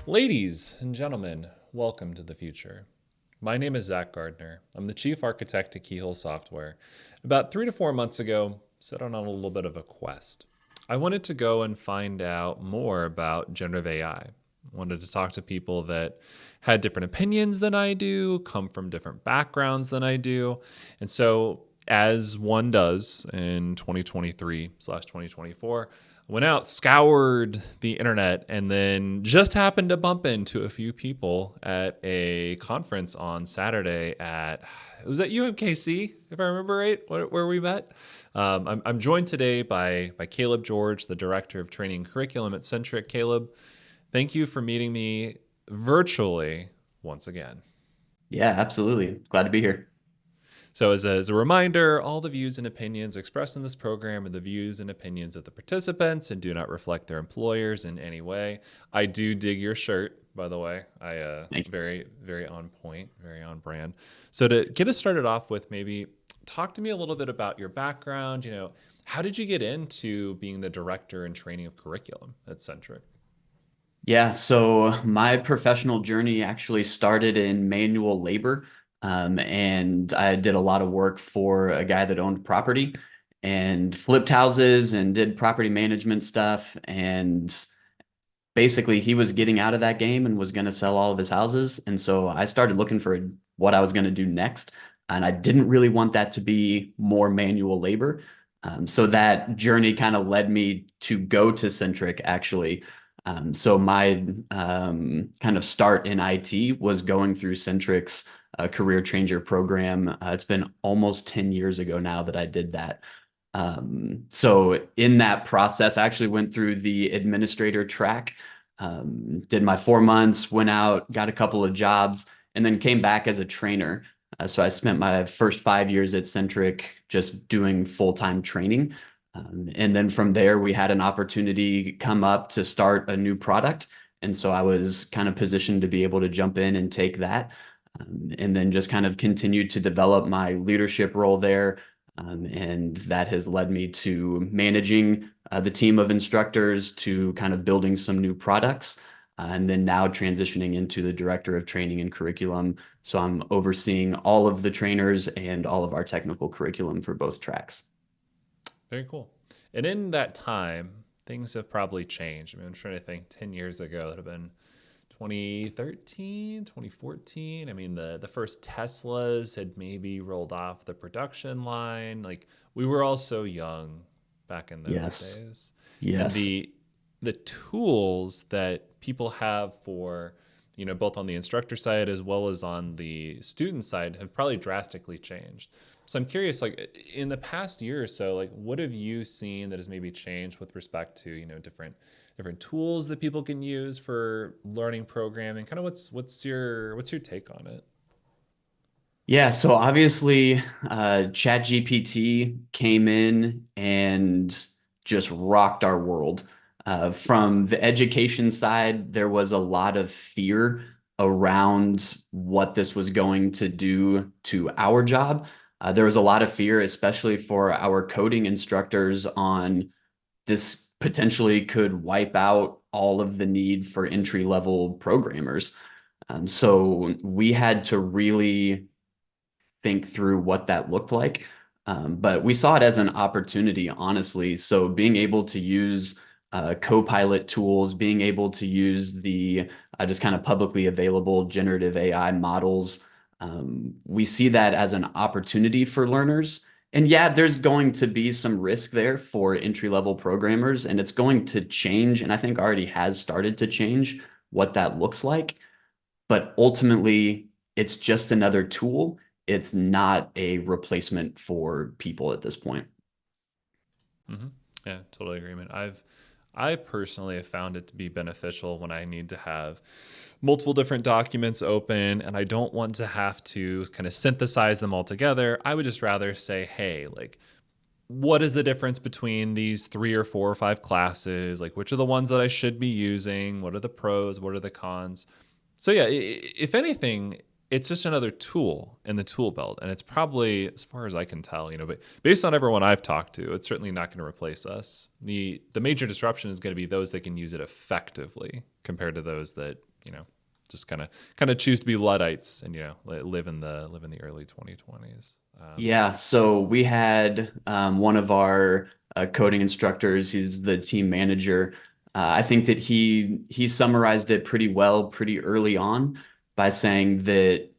Ladies and gentlemen, welcome to the future. My name is Zach Gardner. I'm the chief architect at Keyhole Software. About 3 to 4 months ago, set on a little bit of a quest. I wanted to go and find out more about generative AI. I wanted to talk to people that had different opinions than I do, come from different backgrounds than I do. And so, as one does in 2023/2024, went out, scoured the internet, and then just happened to bump into a few people at a conference on Saturday it was at UMKC, if I remember right, where we met. I'm joined today by Caleb George, the Director of Training and Curriculum at Centriq. Caleb, thank you for meeting me virtually once again. Yeah, absolutely. Glad to be here. So, as a reminder, all the views and opinions expressed in this program are the views and opinions of the participants and do not reflect their employers in any way. I do dig your shirt, by the way. Thank you. Very, very on point, very on brand. So, to get us started off with, maybe talk to me a little bit about your background. How did you get into being the director and training of curriculum at Centric? Yeah, so my professional journey actually started in manual labor. And I did a lot of work for a guy that owned property and flipped houses and did property management stuff. And basically, he was getting out of that game and was going to sell all of his houses. And so I started looking for what I was going to do next. And I didn't really want that to be more manual labor. So that journey kind of led me to go to Centric, actually. So my kind of start in IT was going through Centric's career changer program. It's been almost 10 years ago now that I did that. So in that process, I actually went through the administrator track, did my 4 months, went out, got a couple of jobs, and then came back as a trainer. So I spent my first 5 years at Centric just doing full-time training. And then from there, we had an opportunity come up to start a new product. And so I was kind of positioned to be able to jump in and take that. And then just kind of continued to develop my leadership role there. And that has led me to managing the team of instructors, to kind of building some new products, and then now transitioning into the director of training and curriculum. So I'm overseeing all of the trainers and all of our technical curriculum for both tracks. Very cool. And in that time, things have probably changed. I'm trying to think 10 years ago, it would have been 2013, 2014. The first Teslas had maybe rolled off the production line. Like, we were all so young back in those Yes. days. And Yes. the tools that people have for, both on the instructor side as well as on the student side have probably drastically changed. So I'm curious, like, in the past year or so, like, what have you seen that has maybe changed with respect to, different tools that people can use for learning programming? Kind of what's your take on it? Yeah, so obviously, ChatGPT came in and just rocked our world. From the education side, there was a lot of fear around what this was going to do to our job. There was a lot of fear, especially for our coding instructors, on this potentially could wipe out all of the need for entry-level programmers. So we had to really think through what that looked like. But we saw it as an opportunity, honestly. So being able to use Copilot tools, being able to use the just kind of publicly available generative AI models, we see that as an opportunity for learners. And yeah, there's going to be some risk there for entry-level programmers, and it's going to change, and I think already has started to change what that looks like. But ultimately, it's just another tool. It's not a replacement for people at this point. hmm Yeah, totally agreement. I personally have found it to be beneficial when I need to have multiple different documents open and I don't want to have to kind of synthesize them all together. I would just rather say, hey, like, what is the difference between these three or four or five classes? Like, which are the ones that I should be using? What are the pros? What are the cons? So, yeah, if anything, it's just another tool in the tool belt. And it's probably, as far as I can tell, but based on everyone I've talked to, it's certainly not going to replace us. The major disruption is going to be those that can use it effectively compared to those that, just kind of choose to be Luddites and live in the early 2020s. Yeah, so we had one of our coding instructors. He's the team manager. I think that he summarized it pretty well, pretty early on, by saying that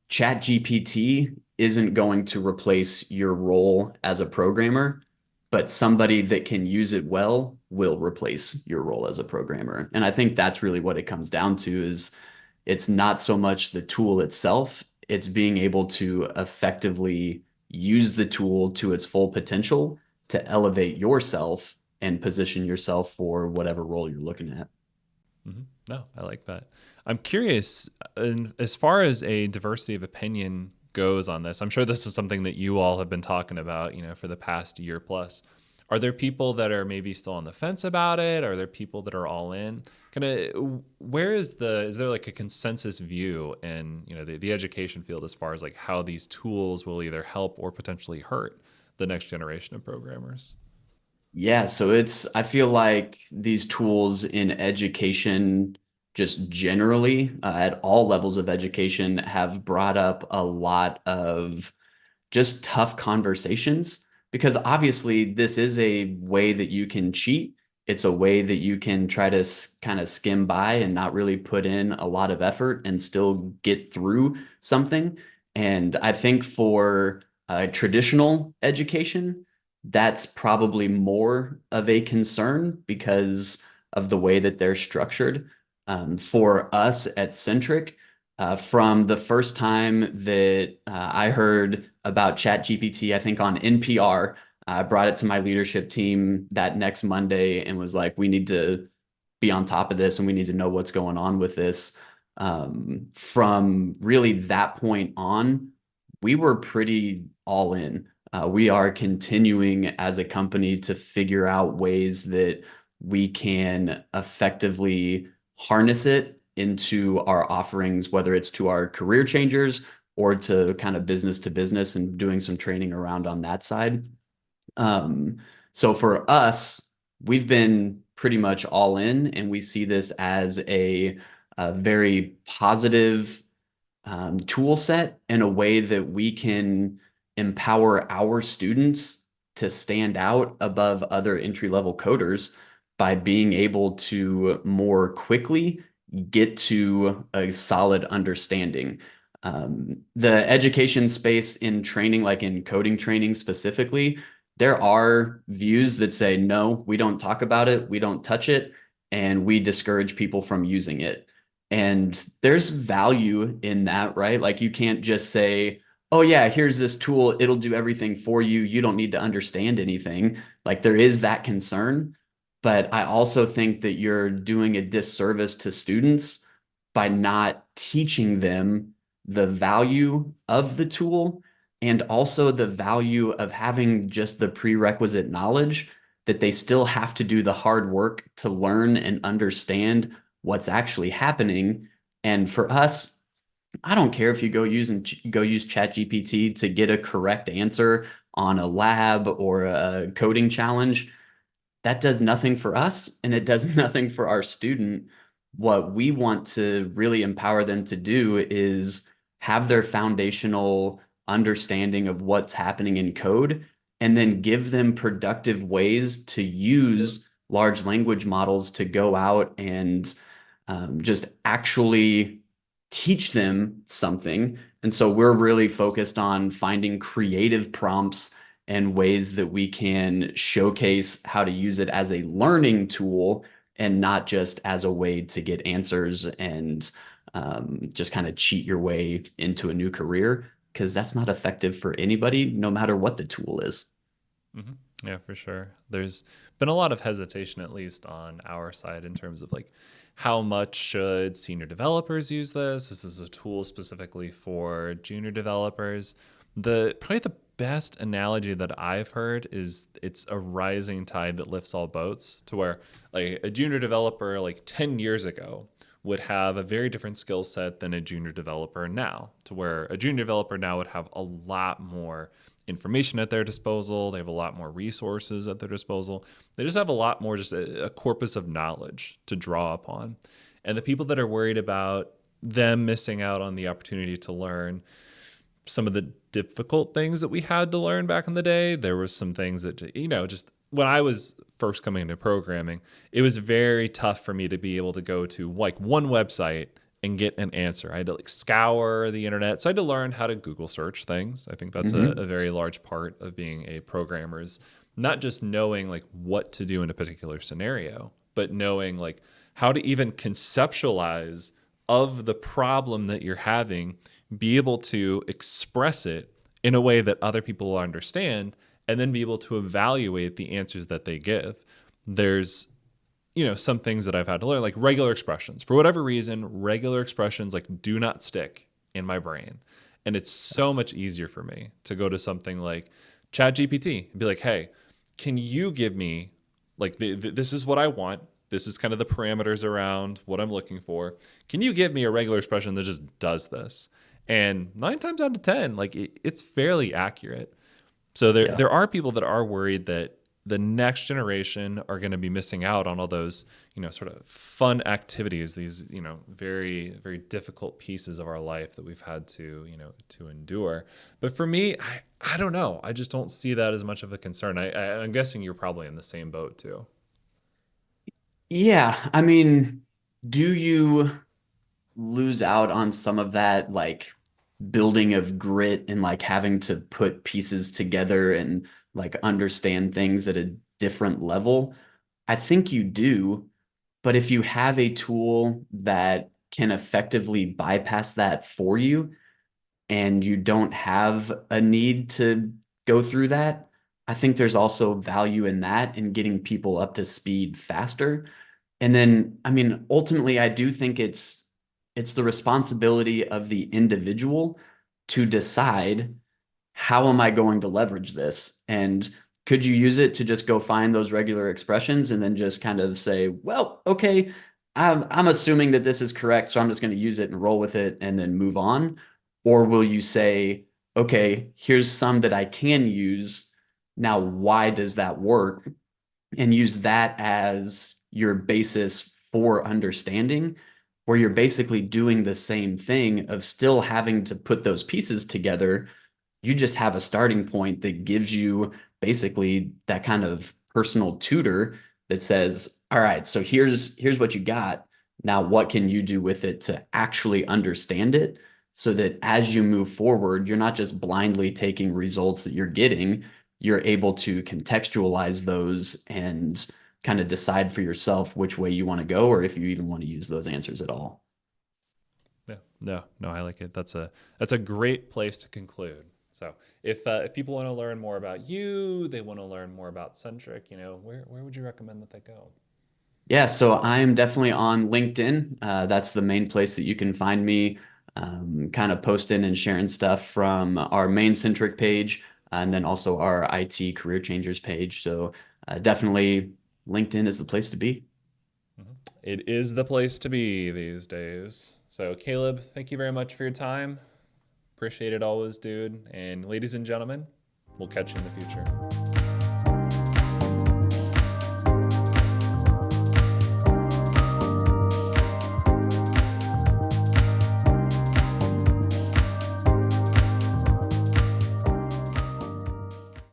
ChatGPT isn't going to replace your role as a programmer, but somebody that can use it well will replace your role as a programmer. And I think that's really what it comes down to is it's not so much the tool itself, it's being able to effectively use the tool to its full potential to elevate yourself and position yourself for whatever role you're looking at. No, I like that. I'm curious, as far as a diversity of opinion goes on this, I'm sure this is something that you all have been talking about, for the past year plus. Are there people that are maybe still on the fence about it? Are there people that are all in? Kind of, is there like a consensus view in, the education field as far as like how these tools will either help or potentially hurt the next generation of programmers? Yeah, so I feel like these tools in education, just generally, at all levels of education, have brought up a lot of just tough conversations because obviously this is a way that you can cheat. It's a way that you can try to kind of skim by and not really put in a lot of effort and still get through something. And I think for traditional education, that's probably more of a concern because of the way that they're structured. For us at Centriq, from the first time that I heard about ChatGPT, I think on NPR, I brought it to my leadership team that next Monday and was like, we need to be on top of this and we need to know what's going on with this. From really that point on, we were pretty all in. We are continuing as a company to figure out ways that we can effectively harness it into our offerings, whether it's to our career changers or to kind of business to business and doing some training around on that side. Um, so for us, we've been pretty much all in, and we see this as a very positive tool set in a way that we can empower our students to stand out above other entry level coders by being able to more quickly get to a solid understanding. The education space in training, like in coding training specifically, there are views that say, no, we don't talk about it, we don't touch it, and we discourage people from using it. And there's value in that, right? Like you can't just say, oh, yeah, here's this tool. It'll do everything for you. You don't need to understand anything. Like there is that concern. But I also think that you're doing a disservice to students by not teaching them the value of the tool and also the value of having just the prerequisite knowledge that they still have to do the hard work to learn and understand what's actually happening. And for us, I don't care if you go use ChatGPT to get a correct answer on a lab or a coding challenge. That does nothing for us and it does nothing for our student. What we want to really empower them to do is have their foundational understanding of what's happening in code and then give them productive ways to use large language models to go out and just actually teach them something. And so we're really focused on finding creative prompts and ways that we can showcase how to use it as a learning tool and not just as a way to get answers and just kind of cheat your way into a new career because that's not effective for anybody, no matter what the tool is. hmm Yeah, for sure. There's been a lot of hesitation, at least on our side, in terms of like how much should senior developers use this? This is a tool specifically for junior developers. The probably the best analogy that I've heard is it's a rising tide that lifts all boats. To where like a junior developer like 10 years ago would have a very different skill set than a junior developer now. To where a junior developer now would have a lot more information at their disposal. They have a lot more resources at their disposal. They just have a lot more, just a corpus of knowledge to draw upon. And the people that are worried about them missing out on the opportunity to learn some of the difficult things that we had to learn back in the day. There was some things that, just when I was first coming into programming, it was very tough for me to be able to go to like one website and get an answer. I had to like scour the internet. So I had to learn how to Google search things. I think that's a Hmm. very large part of being a programmer is not just knowing like what to do in a particular scenario, but knowing like how to even conceptualize of the problem that you're having, be able to express it in a way that other people will understand, and then be able to evaluate the answers that they give. There's some things that I've had to learn, like regular expressions. For whatever reason, regular expressions like do not stick in my brain. And it's so much easier for me to go to something like ChatGPT and be like, hey, can you give me like this is what I want. This is kind of the parameters around what I'm looking for. Can you give me a regular expression that just does this? And 9 times out of 10, like it's fairly accurate. So Yeah. there are people that are worried that the next generation are going to be missing out on all those, sort of fun activities, these, very, very difficult pieces of our life that we've had to, to endure. But for me, I don't know. I just don't see that as much of a concern. I'm guessing you're probably in the same boat too. Yeah. I mean, do you lose out on some of that like building of grit and like having to put pieces together and like understand things at a different level? I think you do, but if you have a tool that can effectively bypass that for you and you don't have a need to go through that, I think there's also value in that in getting people up to speed faster. And then, I mean, ultimately, I do think it's the responsibility of the individual to decide how am I going to leverage this? And could you use it to just go find those regular expressions and then just kind of say, well, okay, I'm assuming that this is correct, so I'm just going to use it and roll with it and then move on? Or will you say, okay, here's some that I can use. Now, why does that work? And use that as your basis for understanding, where you're basically doing the same thing of still having to put those pieces together. You just have a starting point that gives you basically that kind of personal tutor that says, all right, so here's what you got. Now what can you do with it to actually understand it, so that as you move forward, you're not just blindly taking results that you're getting, you're able to contextualize those and kind of decide for yourself which way you want to go, or if you even want to use those answers at all. Yeah, no, I like it. That's a great place to conclude. So if people want to learn more about you, they want to learn more about Centric, where would you recommend that they go? Yeah, so I am definitely on LinkedIn. That's the main place that you can find me, kind of posting and sharing stuff from our main Centric page, and then also our IT Career Changers page. So definitely LinkedIn is the place to be. Mhm. It is the place to be these days. So, Caleb, thank you very much for your time. Appreciate it always, dude. And ladies and gentlemen, we'll catch you in the future.